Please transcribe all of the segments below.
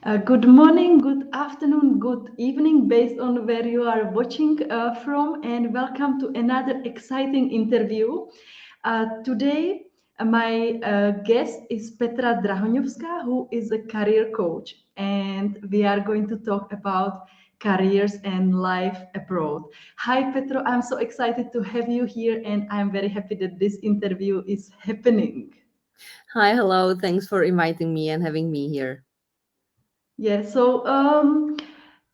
Good morning, good afternoon, good evening, based on where you are watching from, and welcome to another exciting interview. Today, my guest is Petra Drahoňovská, who is a career coach, and we are going to talk about careers and life abroad. Hi, Petra, I'm so excited to have you here, and I'm very happy that this interview is happening. Hi, hello. Thanks for inviting me and having me here. Yeah,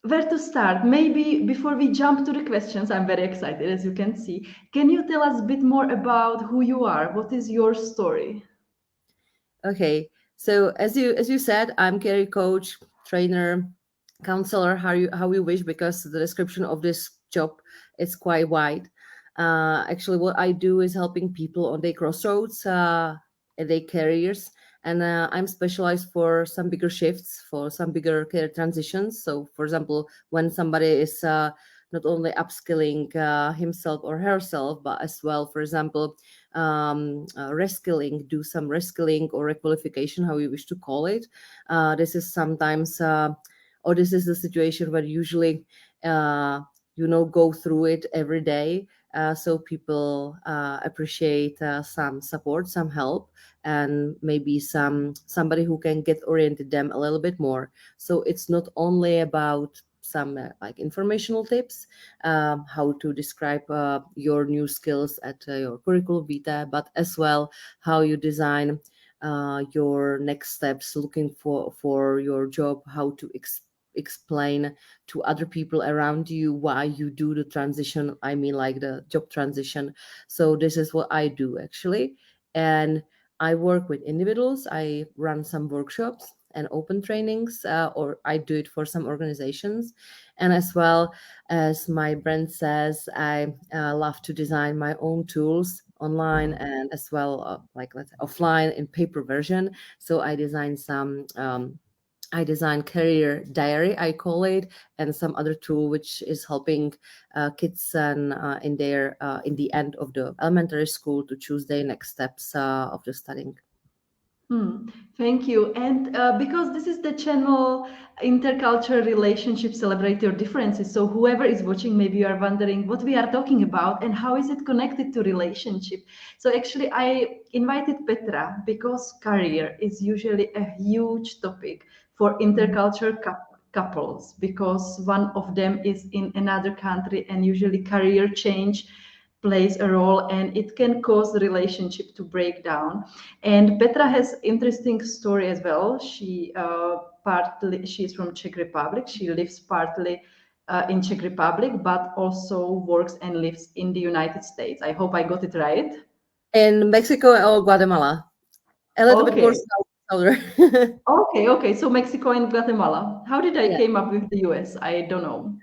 where to start? Maybe before we jump to the questions, I'm very excited, as you can see. Can you tell us a bit more about who you are? What is your story? Okay. So as you said, I'm career coach, trainer, counselor, how you wish, because the description of this job is quite wide. Actually, what I do is helping people on their crossroads, in their careers, and I'm specialized for some bigger shifts, for some bigger career transitions. So, for example, when somebody is not only upskilling himself or herself, but as well, for example, reskilling, do some reskilling or requalification, how you wish to call it. This is sometimes, or this is the situation where usually, go through it every day. So people appreciate some support, some help, and maybe somebody who can get oriented them a little bit more. So it's not only about some like informational tips, how to describe your new skills at your curriculum vitae, but as well how you design your next steps, looking for your job, how to explain to other people around you why you do the transition. I mean, like the job transition. So this is what I do actually, and I work with individuals. I run some workshops and open trainings, or I do it for some organizations, and as well as my brand says, I love to design my own tools online and as well, like let's say offline in paper version. So I design career diary, I call it, and some other tool which is helping kids and in the end of the elementary school to choose their next steps of the studying. Hmm, thank you. And because this is the channel Intercultural Relationship Celebrate Your Differences, so whoever is watching, maybe you are wondering what we are talking about and how is it connected to relationship. So actually, I invited Petra because career is usually a huge topic for intercultural couples because one of them is in another country and usually career change plays a role and it can cause the relationship to break down. And Petra has interesting story as well. She's from Czech Republic. She lives partly in Czech Republic, but also works and lives in the United States. I hope I got it right. In Mexico or Guatemala, a little bit more Okay. south, southern. Okay. So Mexico and Guatemala. How did I Yeah. came up with the US? I don't know.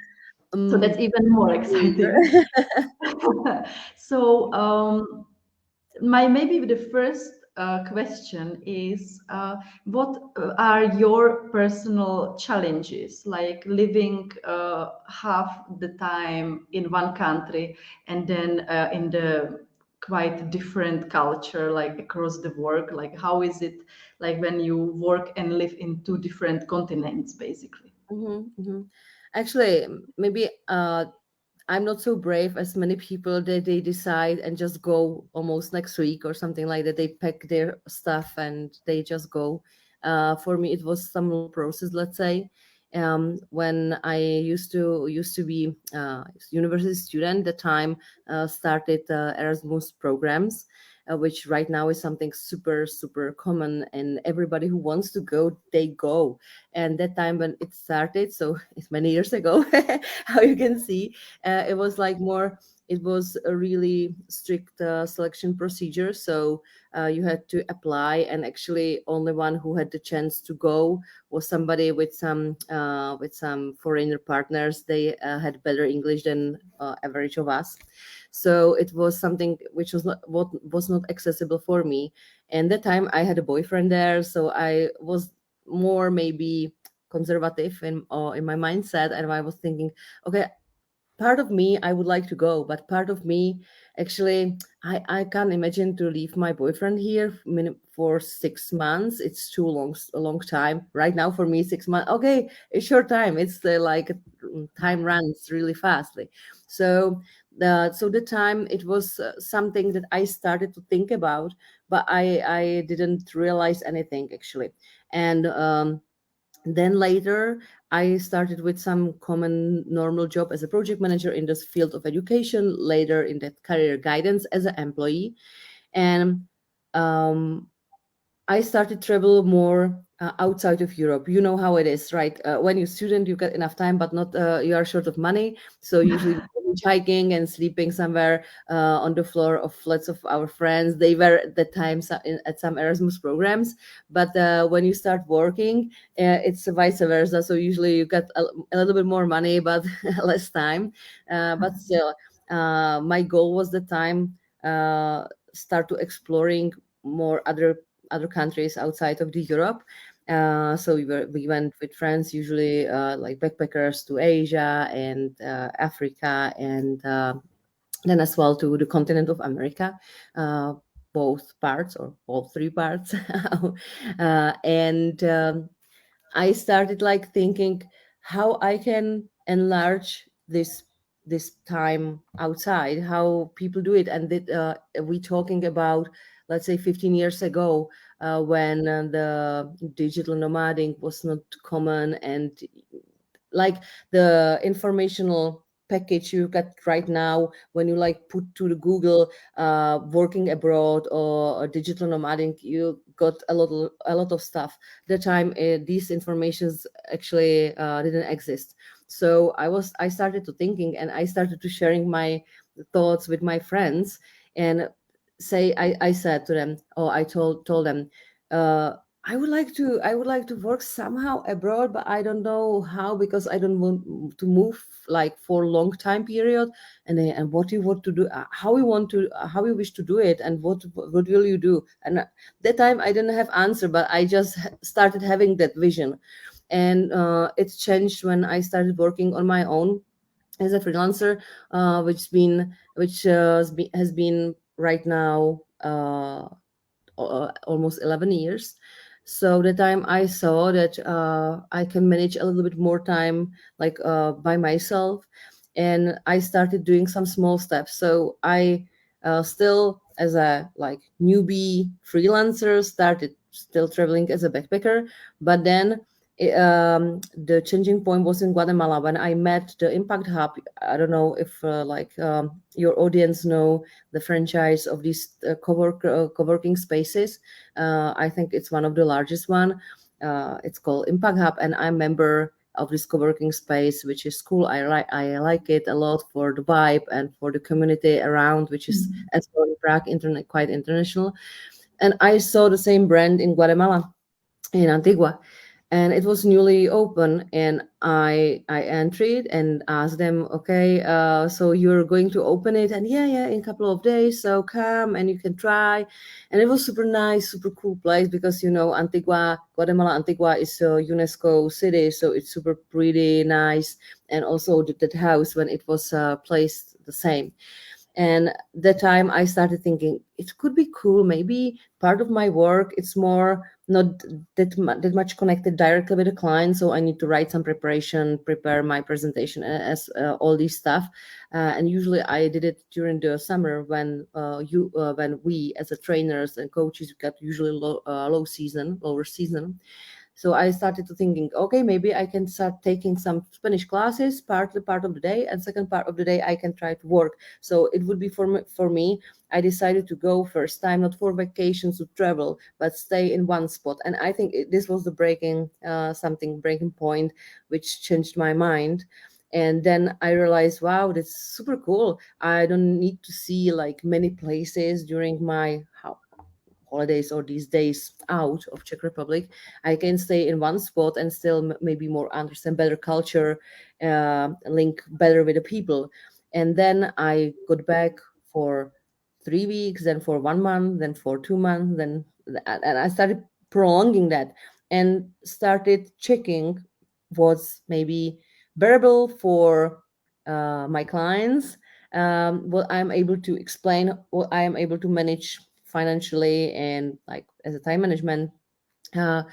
So Um, that's even more me exciting. either. So my maybe the first question is what are your personal challenges like living half the time in one country and then in the quite different culture like across the world, like how is it like when you work and live in two different continents basically? Hmm. Actually, maybe I'm not so brave as many people that they decide and just go almost next week or something like that. They pack their stuff and they just go. For me, it was some long process, let's say. When I used to be university student, the time started Erasmus programs, which right now is something super super common, and everybody who wants to go, they go. And that time when it started, so it's many years ago, how you can see, it was like more, it was a really strict selection procedure. So you had to apply, and actually only one who had the chance to go was somebody with some foreigner partners. They had better English than average of us. So it was something which was not what was not accessible for me. And that time I had a boyfriend there, so I was more maybe conservative in my mindset, and I was thinking, okay, part of me, I would like to go, but part of me, actually, I can't imagine to leave my boyfriend here for 6 months. It's too long, a long time. Right now, for me, 6 months. Okay, a short time. It's like time runs really fastly. So the time, it was something that I started to think about, but I didn't realize anything actually. And then later, I started with some common normal job as a project manager in this field of education, later in that career guidance as an employee. And um, I started travel more outside of Europe. You know how it is, right? When you're student, you get enough time, but not you are short of money. So usually we go hiking and sleeping somewhere on the floor of flats of our friends. They were at the time at some Erasmus programs, but when you start working, it's vice versa. So usually you get a little bit more money, but less time. But still, my goal was the time start to exploring more other countries outside of the Europe. So we went with friends, usually like backpackers, to Asia and Africa, and then as well to the continent of America, uh, both parts or all three parts. And I started like thinking how I can enlarge this time outside, how people do it. And that we talking about, let's say, 15 years ago, when the digital nomading was not common, and like the informational package you get right now when you like put to the Google working abroad or digital nomadic, you got a lot of stuff. The time these informations actually didn't exist. So I started to thinking, and I started to sharing my thoughts with my friends. And I said to them, oh, I told them, uh, I would like to work somehow abroad, but I don't know how, because I don't want to move like for a long time period. And what you want to do, how you wish to do it, and what will you do? And that time I didn't have answer, but I just started having that vision. And it's changed when I started working on my own as a freelancer, which has been right now almost 11 years. So the time I saw that I can manage a little bit more time, like by myself, and I started doing some small steps. So I still, as a like newbie freelancer, started still traveling as a backpacker. But then the changing point was in Guatemala when I met the Impact Hub. I don't know if your audience know the franchise of these co-working spaces. I think it's one of the largest one. It's called Impact Hub, and I'm member of this co-working space, which is cool. I like it a lot for the vibe and for the community around, which is as well in Prague, internet quite international. And I saw the same brand in Guatemala, in Antigua, and it was newly open. And I entered and asked them, okay, so you're going to open it? And yeah, in a couple of days, so come and you can try. And it was super nice, super cool place, because Guatemala Antigua is a UNESCO city, so it's super pretty nice. And also that house, when it was placed the same. And that time I started thinking it could be cool, maybe part of my work, it's more not that much connected directly with the client, so I need to write some preparation, prepare my presentation, as all this stuff. And usually I did it during the summer, when we as a trainers and coaches got usually lower season. So I started to thinking, okay, maybe I can start taking some Spanish classes, part of the day, and second part of the day I can try to work. So it would be for me. I decided to go first time, not for vacations to travel, but stay in one spot. And I think this was the breaking point, which changed my mind. And then I realized, wow, that's super cool. I don't need to see like many places during my holidays or these days out of Czech Republic. I can stay in one spot and still maybe more understand better culture, link better with the people. And then I got back for 3 weeks, then for 1 month, then for 2 months, and I started prolonging that, and started checking what's maybe bearable for my clients, what I'm able to explain, what I am able to manage financially and like as a time management. uh,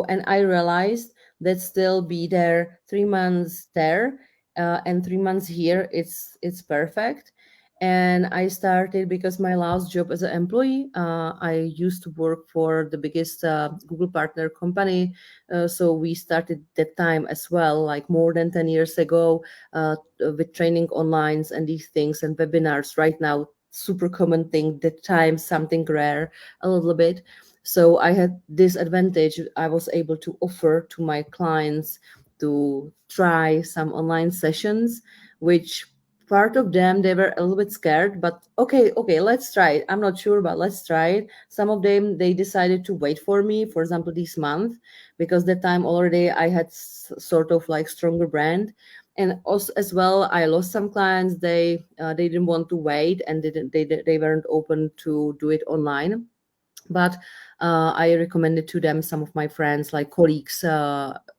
and I realized that still be there 3 months there, and 3 months here, it's perfect. And I started because my last job as an employee, I used to work for the biggest Google partner company. So we started that time as well, like more than 10 years ago, with training online and these things and webinars. Right now, super common thing. That time, something rare, a little bit. So I had this advantage. I was able to offer to my clients to try some online sessions, which part of them they were a little bit scared, but okay, let's try it. I'm not sure, but let's try it. Some of them they decided to wait for me, for example, this month, because that time already I had sort of like stronger brand. And also as well, I lost some clients. They didn't want to wait, and they weren't open to do it online. But I recommended to them some of my friends, like colleagues,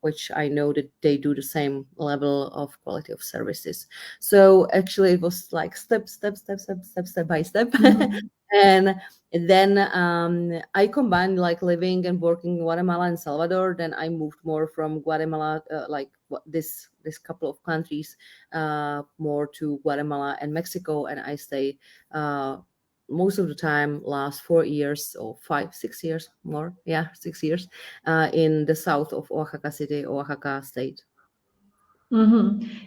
which I know that they do the same level of quality of services. So actually, it was like step by step. Mhm. And then I combined like living and working in Guatemala and Salvador. Then I moved more from Guatemala, this couple of countries, more to Guatemala and Mexico, and I stay uh, most of the time last 4 years or 5 6 years more, yeah, 6 years, in the south of Oaxaca city, Oaxaca state.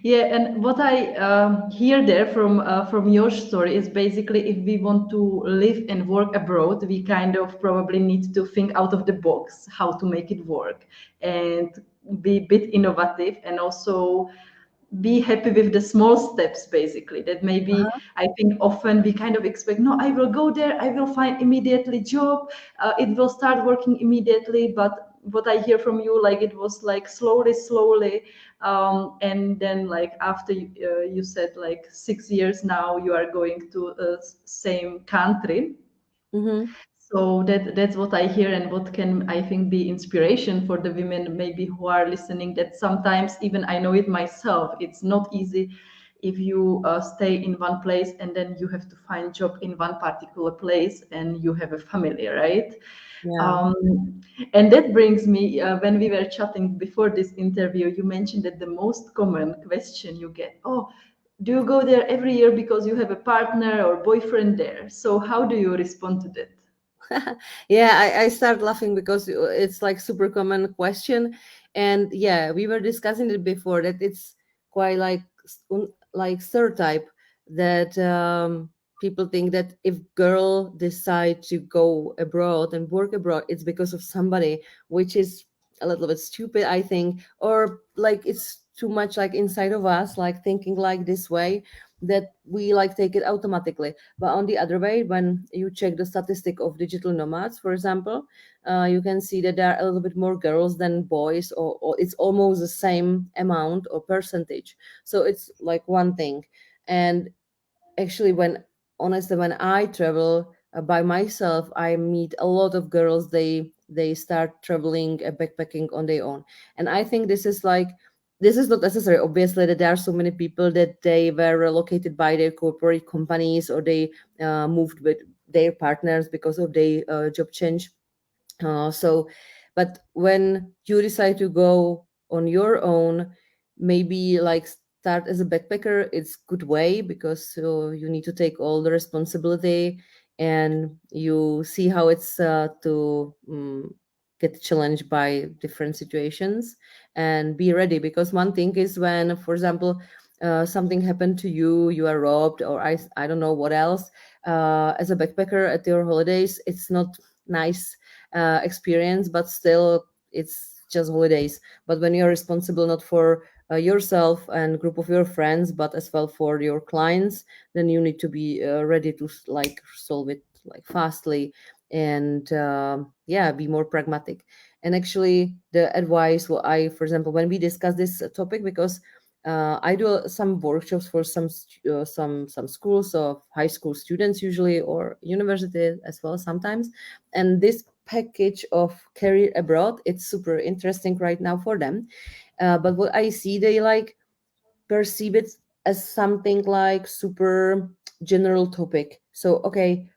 Yeah, and what I hear there from your story is basically if we want to live and work abroad, we kind of probably need to think out of the box how to make it work and be a bit innovative, and also be happy with the small steps, basically. That maybe I think often we kind of expect, no, I will go there, I will find immediately job, it will start working immediately. But what I hear from you, like it was like slowly, and then like after you said like 6 years now you are going to same country. Mm-hmm. So that's what I hear, and what can I think be inspiration for the women maybe who are listening. That sometimes even I know it myself. It's not easy if you stay in one place and then you have to find job in one particular place and you have a family, right? Yeah. Um, and that brings me, when we were chatting before this interview, you mentioned that the most common question you get, oh, do you go there every year because you have a partner or boyfriend there? So how do you respond to that? Yeah, I start laughing because it's like super common question. And yeah, we were discussing it before that it's quite like like stereotype that people think that if girl decide to go abroad and work abroad, it's because of somebody, which is a little bit stupid, I think, or like it's too much like inside of us, like thinking like this way, that we like take it automatically. But on the other way, when you check the statistic of digital nomads, for example, you can see that there are a little bit more girls than boys, or it's almost the same amount or percentage. So it's like one thing. And actually, when I travel by myself, I meet a lot of girls. They start traveling, backpacking on their own. And I think this is not necessary, obviously, that there are so many people that they were relocated by their corporate companies, or they moved with their partners because of their job change. But when you decide to go on your own, maybe like start as a backpacker, it's good way, because you need to take all the responsibility, and you see how it's to get challenged by different situations, and be ready. Because one thing is when, for example, something happened to you, you are robbed, or I don't know what else. As a backpacker at your holidays, it's not nice experience, but still it's just holidays. But when you're responsible not for yourself and group of your friends, but as well for your clients, then you need to be ready to like solve it like fastly, and yeah, be more pragmatic. And actually the advice, what I, for example, when we discuss this topic, because I do some workshops for some schools of high school students usually, or university as well sometimes. And this package of career abroad, it's super interesting right now for them. But what I see, they like perceive it as something like super general topic. So okay,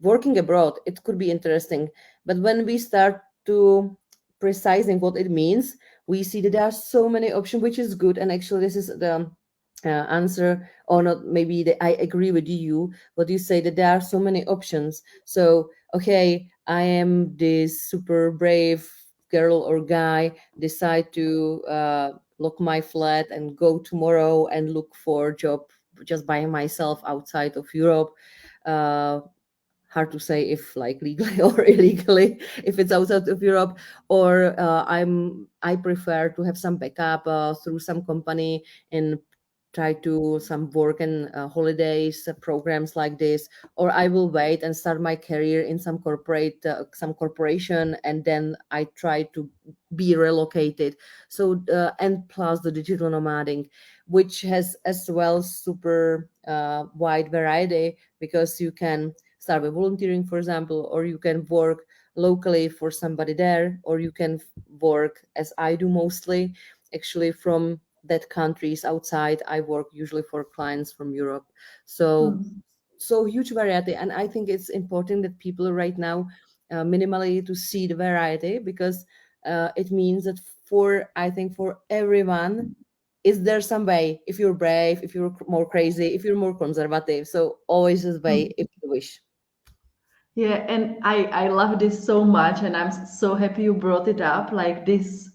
working abroad, it could be interesting, but when we start to precising what it means, we see that there are so many options, which is good. And actually this is the answer, or not, maybe I agree with you what you say, that there are so many options. So okay, I am this super brave girl or guy, decide to lock my flat and go tomorrow and look for a job just by myself outside of Europe. uh, Hard to say if like legally or illegally, if it's outside of Europe. Or I prefer to have some backup through some company and try to some work and holidays programs like this. Or I will wait and start my career in some corporate some corporation, and then I try to be relocated. So and plus the digital nomading, which has as well super wide variety, because you can start with volunteering, for example, or you can work locally for somebody there, or you can work, as I do mostly, actually from that countries outside. I work usually for clients from Europe. So Mm. so huge variety, and I think it's important that people right now minimally to see the variety, because it means that for, I think, for everyone, is there some way, if you're brave, if you're more crazy, if you're more conservative, so always this way if you wish. Yeah, and I love this so much, and I'm so happy you brought it up, like these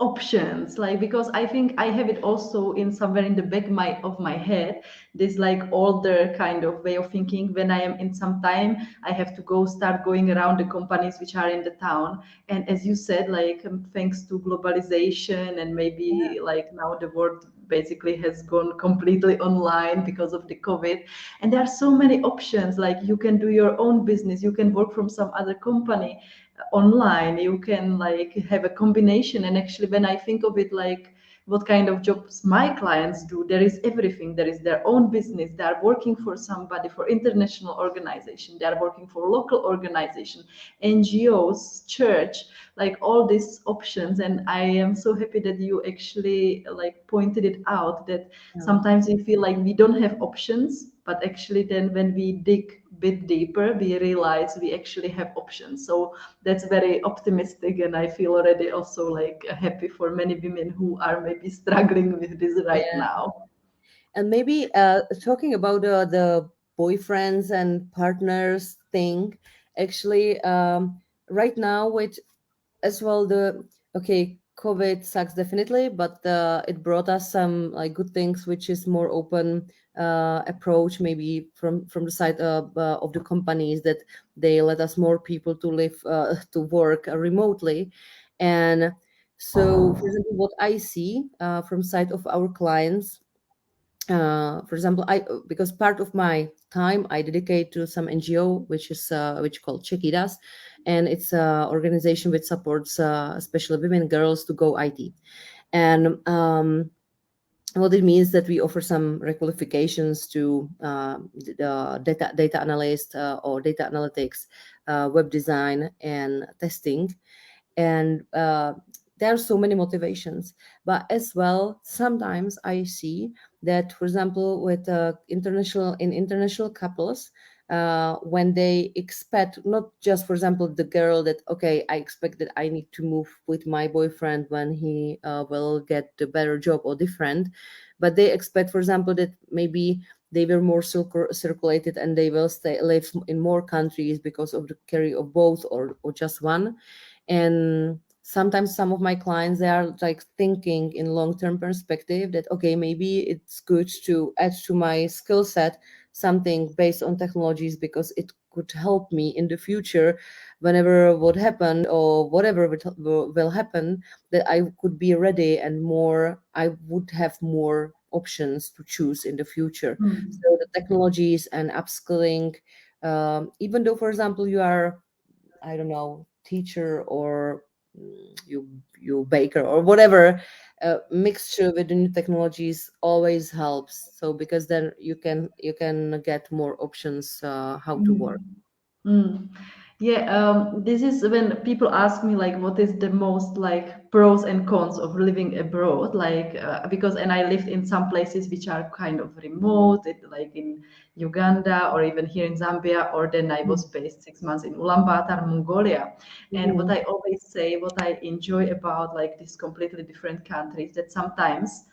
options, like because I think I have it also in somewhere in the back of my head, this like older kind of way of thinking. When I am in some time, I have to go start going around the companies which are in the town, and as you said, like thanks to globalization and maybe like now the world basically has gone completely online because of the COVID, and there are so many options, like you can do your own business, you can work from some other company online, you can like have a combination. And actually when I think of it, like what kind of jobs my clients do, there is everything. There is their own business, they are working for somebody, for international organization, they are working for local organization, NGOs, church, like all these options. And I am so happy that you actually like pointed it out, that Yeah. sometimes we feel like we don't have options, but actually then when we dig a bit deeper, we realize we actually have options. So that's very optimistic, and I feel already also like happy for many women who are maybe struggling with this right Yeah. now. And maybe talking about the boyfriends and partners thing, actually, right now with as well the, okay, COVID sucks definitely, but it brought us some like good things, which is more open approach, maybe from the side of the companies, that they let us more people to live to work remotely. And so for example, what I see from side of our clients, for example, I, because part of my time I dedicate to some NGO, which is which called Chekidas, and it's a organization which supports especially women, girls to go IT. And what it means that we offer some requalifications to the data analyst or data analytics, web design and testing. And there are so many motivations. But as well, sometimes I see that, for example, with international couples, when they expect, not just for example the girl, that okay, I expect that I need to move with my boyfriend when he will get a better job or different, but they expect, for example, that maybe they were more circulated and they will stay live in more countries because of the carry of both, or just one. And sometimes some of my clients, they are like thinking in long-term perspective that okay, maybe it's good to add to my skill set something based on technologies, because it could help me in the future whenever what happened or whatever will happen, that I could be ready, and more, I would have more options to choose in the future. Mm. So the technologies and upskilling, even though for example you are, I don't know, teacher, or you baker or whatever, mixture with the new technologies always helps. So because then you can get more options how to work. Mm. Mm. Yeah, this is when people ask me like, what is the most like pros and cons of living abroad? Like, because and I lived in some places which are kind of remote, like in Uganda or even here in Zambia, or then I was based 6 months in Ulaanbaatar, Mongolia. And what Mhm. I always say, what I enjoy about like these completely different countries, that sometimes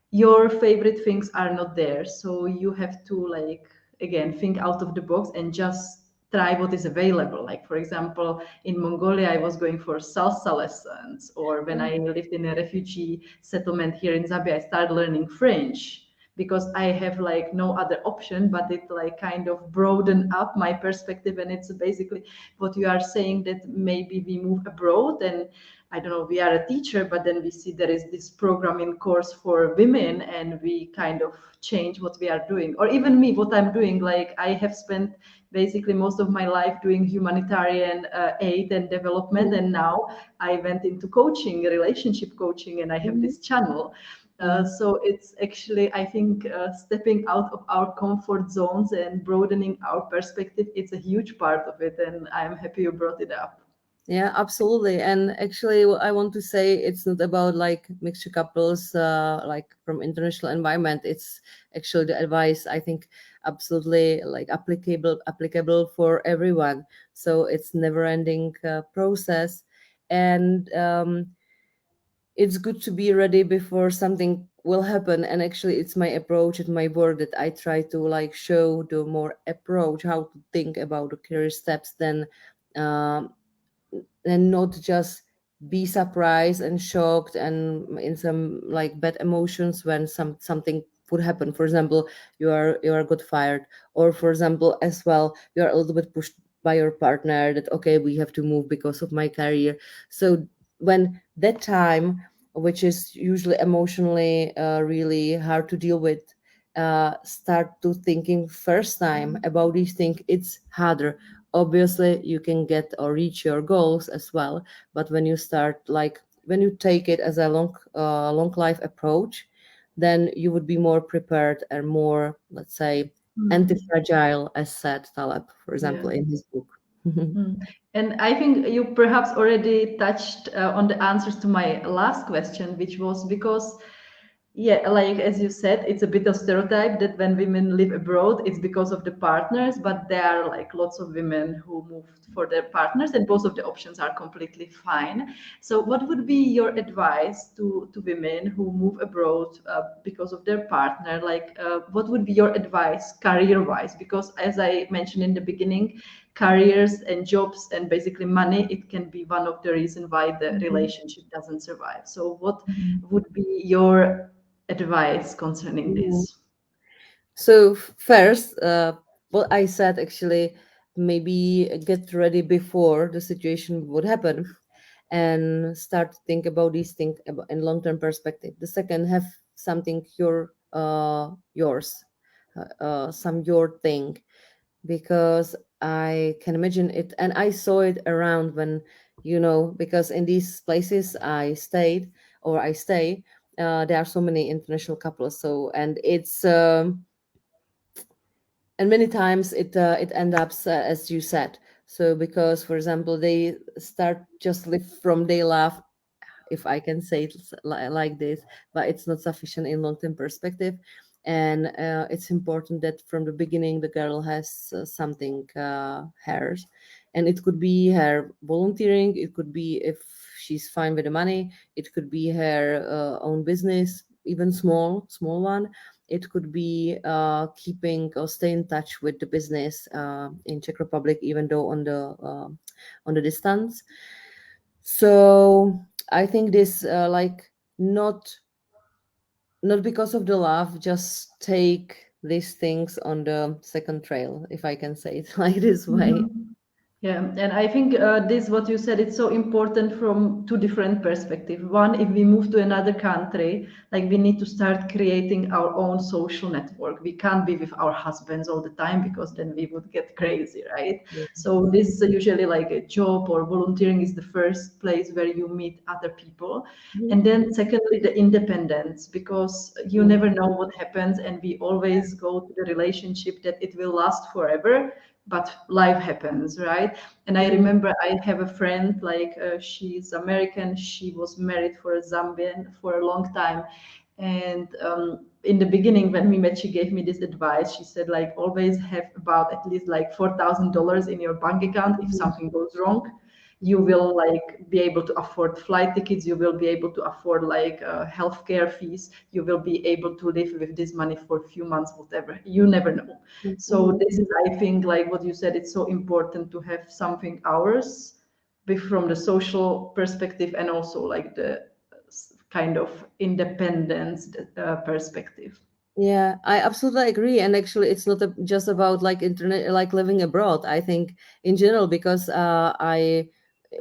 your favorite things are not there, so you have to like again think out of the box and just try what is available. Like for example, in Mongolia I was going for salsa lessons, or when I lived in a refugee settlement here in Zambia I started learning French because I have like no other option, but it like kind of broaden up my perspective. And it's basically what you are saying, that maybe we move abroad and I don't know, we are a teacher, but then we see there is this programming course for women and we kind of change what we are doing. Or even me, what I'm doing, like I have spent basically most of my life doing humanitarian aid and development. And now I went into coaching, relationship coaching, and I have Mhm. this channel. Yeah. So it's actually, I think, stepping out of our comfort zones and broadening our perspective. It's a huge part of it. And I'm happy you brought it up. Yeah, absolutely. And actually, I want to say it's not about like mixture couples, like from international environment. It's actually the advice I think absolutely like applicable for everyone. So it's never ending process, and it's good to be ready before something will happen. And actually, it's my approach at my work that I try to like show the more approach how to think about the career steps than. Um, and not just be surprised and shocked and in some like bad emotions when something would happen. For example, you are got fired, or for example as well you are a little bit pushed by your partner that okay, we have to move because of my career. So when that time, which is usually emotionally really hard to deal with, start to thinking first time about these things, it's harder. Obviously you can get or reach your goals as well, but when you start like when you take it as a long life approach, then you would be more prepared and more, let's say, Hmm. anti-fragile, as said Taleb, for Yeah. example, in his book. Mm. And I think you perhaps already touched on the answers to my last question, which was because, yeah, like as you said, it's a bit of stereotype that when women live abroad, it's because of the partners, but there are like lots of women who moved for their partners, and both of the options are completely fine. So, what would be your advice to women who move abroad because of their partner? Like, what would be your advice career-wise? Because as I mentioned in the beginning, careers and jobs and basically money, it can be one of the reasons why the Mhm. relationship doesn't survive. So, what would be your advice concerning Mhm. this? So first, what I said actually, maybe get ready before the situation would happen, and start to think about these things in long-term perspective. The second, have something yours, some your thing, because I can imagine it, and I saw it around when, because in these places I stayed or I stay, there are so many international couples. So and it's and many times it ends up as you said. So because for example they start just live from day love, if I can say it like this, but it's not sufficient in long-term perspective. And it's important that from the beginning the girl has something hers, and it could be her volunteering, it could be if she's fine with the money, it could be her own business, even small one. It could be keeping or stay in touch with the business in Czech Republic, even though on the distance. So I think this like not because of the love, just take these things on the second trail, if I can say it like this way. Mhm. Yeah, and I think this what you said, it's so important from two different perspectives. One, if we move to another country, like we need to start creating our own social network. We can't be with our husbands all the time because then we would get crazy, right? Yeah. So this is usually like a job or volunteering is the first place where you meet other people. And Mhm. then secondly, the independence, because you Mhm. never know what happens, and we always go to the relationship that it will last forever, but life happens, right? And I remember I have a friend, like she's American, she was married for a Zambian for a long time. And in the beginning, when we met, she gave me this advice. She said, like, always have about at least like $4,000 in your bank account. If something goes wrong, you will like be able to afford flight tickets. You will be able to afford like healthcare fees. You will be able to live with this money for a few months, whatever. You never know. So this is, I think, like what you said. It's so important to have something ours, from the social perspective and also like the kind of independence perspective. Yeah, I absolutely agree. And actually, it's not just about like internet, like living abroad. I think in general, because I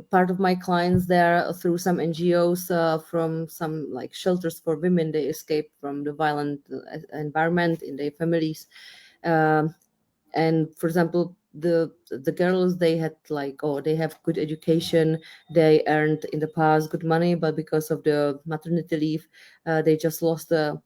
part of my clients there through some NGOs, from some like shelters for women, they escaped from the violent environment in their families. Um, and for example, the girls, they had like, oh, they have good education, they earned in the past good money, but because of the maternity leave, they just lost the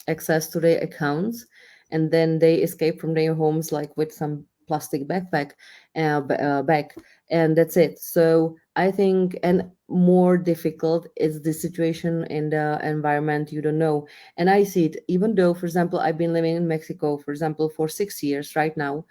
access to their accounts, and then they escape from their homes like with some plastic backpack bag, and that's it. So I think, and more difficult is the situation in the environment you don't know. And I see it, even though, for example, I've been living in Mexico, for example, for 6 years right now,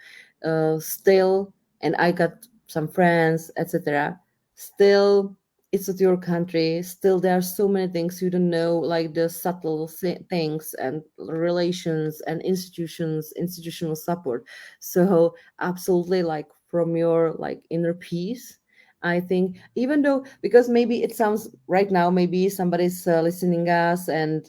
still, and I got some friends, etc. Still, it's not your country. Still, there are so many things you don't know, like the subtle things and relations and institutions, institutional support. So absolutely, like from your like inner peace, I think, even though, because maybe it sounds right now, maybe somebody's listening us, and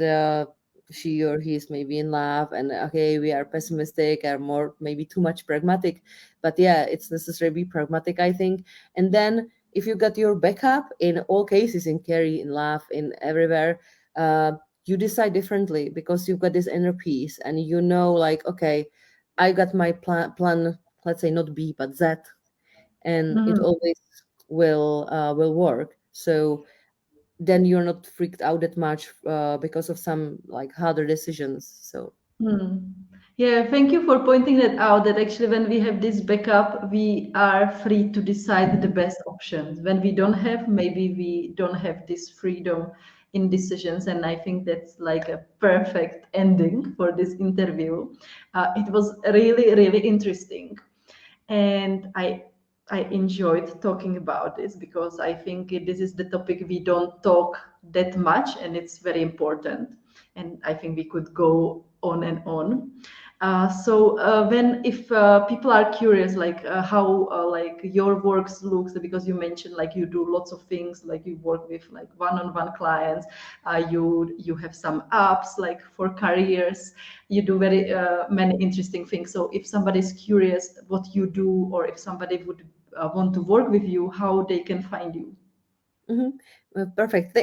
she or he is maybe in love, and okay, we are pessimistic or more maybe too much pragmatic. But yeah, it's necessary to be pragmatic, I think. And then if you got your backup in all cases, in carry, in love, in everywhere, uh, you decide differently because you've got this inner peace, and you know, like, okay, I got my plan, let's say not B but Z, and it Mhm. always will work. So then you're not freaked out that much because of some like harder decisions. So Hmm. Yeah, thank you for pointing that out. That actually, when we have this backup, we are free to decide the best options. When we don't have, maybe we don't have this freedom in decisions. And I think that's like a perfect ending for this interview. It was really, really interesting, and I enjoyed talking about this because I think this is the topic we don't talk that much, and it's very important. And I think we could go on and on. When if people are curious, like how like your works looks, because you mentioned like you do lots of things, like you work with like one-on-one clients, you have some apps like for careers, you do very many interesting things. So if somebody is curious what you do, or if somebody would want to work with you, how they can find you. mhm. Perfect.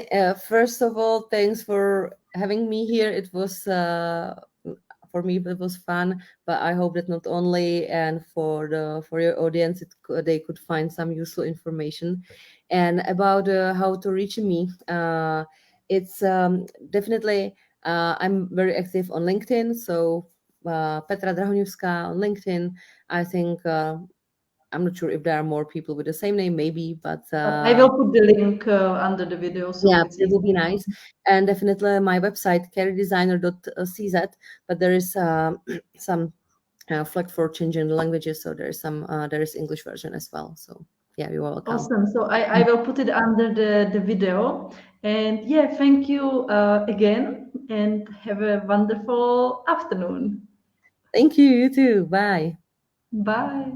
First of all, thanks for having me here. It was for me it was fun, but I hope that not only, and for your audience, they could find some useful information. And about how to reach me, it's definitely, I'm very active on LinkedIn. So Petra Drahonievská on LinkedIn. I think I'm not sure if there are more people with the same name, maybe, but I will put the link under the video, so yeah, it's it will be easy. nice. And definitely my website, careerdesigner.cz, but there is some flag for changing the languages. So there is some, there is English version as well. So yeah, you're welcome. Awesome. So I will put it under the video. And yeah, thank you again, and have a wonderful afternoon. Thank you, you too. Bye. Bye.